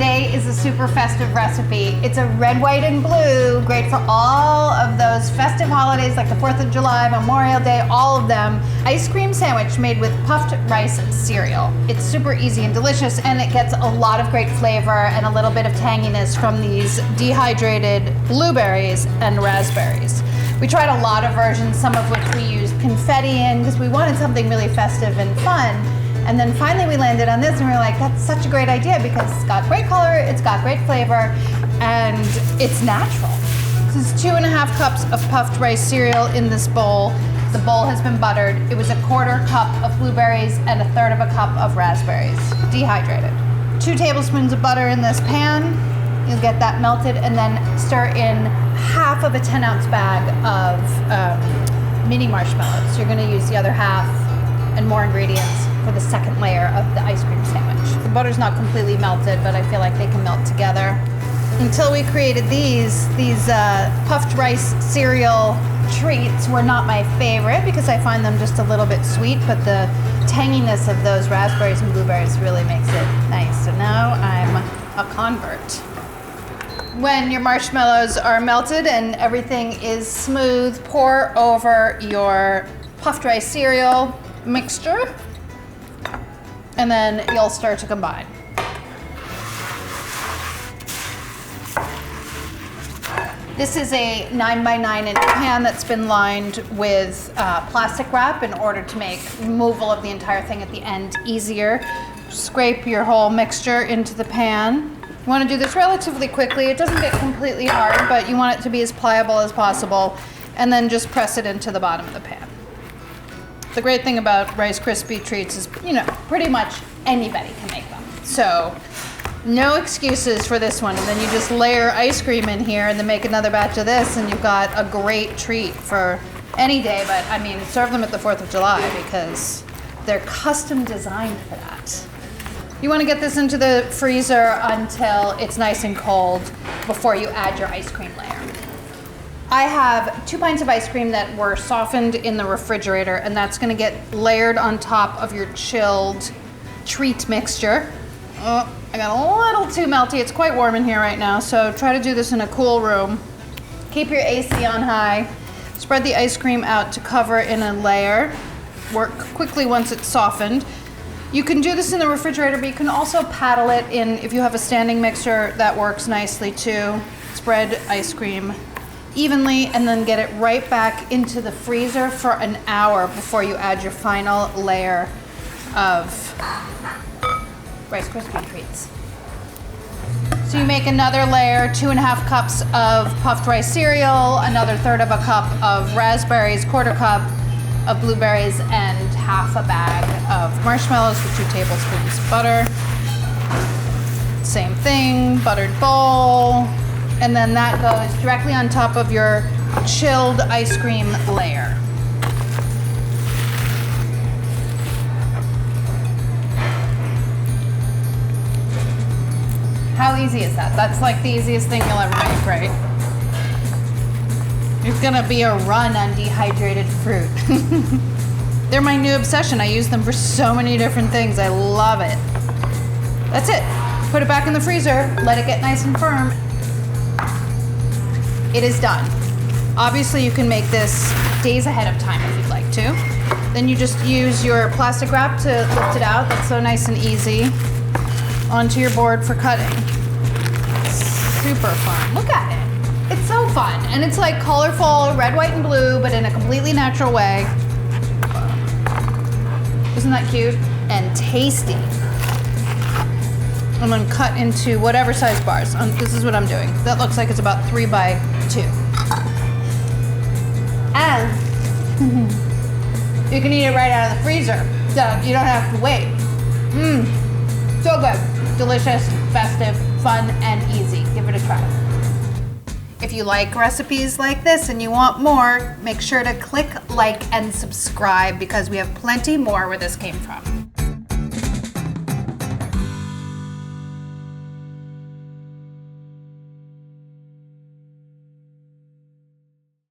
Today is a super festive recipe. It's a red, white, and blue, great for all of those festive holidays like the 4th of July, Memorial Day, all of them. Ice cream sandwich made with puffed rice cereal. It's super easy and delicious, and it gets a lot of great flavor and a little bit of tanginess from these dehydrated blueberries and raspberries. We tried a lot of versions, some of which we used confetti in because we wanted something really festive and fun. And then finally we landed on this and we were like, that's such a great idea because it's got great color, it's got great flavor, and it's natural. This is 2.5 cups of puffed rice cereal in this bowl. The bowl has been buttered. It was 1/4 cup of blueberries and 1/3 cup of raspberries, dehydrated. 2 tablespoons of butter in this pan. You'll get that melted and then stir in half of a 10-ounce bag of mini marshmallows. You're gonna use the other half and more ingredients for the second layer of the ice cream sandwich. The butter's not completely melted, but I feel like they can melt together. Until we created these puffed rice cereal treats were not my favorite because I find them just a little bit sweet, but the tanginess of those raspberries and blueberries really makes it nice. So now I'm a convert. When your marshmallows are melted and everything is smooth, pour over your puffed rice cereal mixture, and then you'll start to combine. This is a 9x9 inch pan that's been lined with plastic wrap in order to make removal of the entire thing at the end easier. Scrape your whole mixture into the pan. You want to do this relatively quickly. It doesn't get completely hard, but you want it to be as pliable as possible, and then just press it into the bottom of the pan. The great thing about Rice Krispie treats is, pretty much anybody can make them. So no excuses for this one. And then you just layer ice cream in here and then make another batch of this, and you've got a great treat for any day. But I mean, serve them at the 4th of July because they're custom designed for that. You want to get this into the freezer until it's nice and cold before you add your ice cream layer. I have 2 pints of ice cream that were softened in the refrigerator, and that's gonna get layered on top of your chilled treat mixture. Oh, I got a little too melty. It's quite warm in here right now, so try to do this in a cool room. Keep your AC on high. Spread the ice cream out to cover in a layer. Work quickly once it's softened. You can do this in the refrigerator, but you can also paddle it in. If you have a standing mixer, that works nicely too. Spread ice cream evenly and then get it right back into the freezer for an hour before you add your final layer of Rice Krispie treats. So you make another layer, 2.5 cups of puffed rice cereal, another 1/3 cup of raspberries, 1/4 cup of blueberries, and half a bag of marshmallows with 2 tablespoons of butter. Same thing, buttered bowl. And then that goes directly on top of your chilled ice cream layer. How easy is that? That's like the easiest thing you'll ever make, right? It's gonna be a run on dehydrated fruit. They're my new obsession. I use them for so many different things. I love it. That's it. Put it back in the freezer, let it get nice and firm. It is done. Obviously, you can make this days ahead of time if you'd like to. Then you just use your plastic wrap to lift it out. That's so nice and easy. Onto your board for cutting. Super fun. Look at it. It's so fun. And it's like colorful, red, white, and blue, but in a completely natural way. Isn't that cute? And tasty. I'm gonna cut into whatever size bars. This is what I'm doing. That looks like it's about 3x2. And you can eat it right out of the freezer. So you don't have to wait. So good. Delicious, festive, fun, and easy. Give it a try. If you like recipes like this and you want more, make sure to click like and subscribe because we have plenty more where this came from.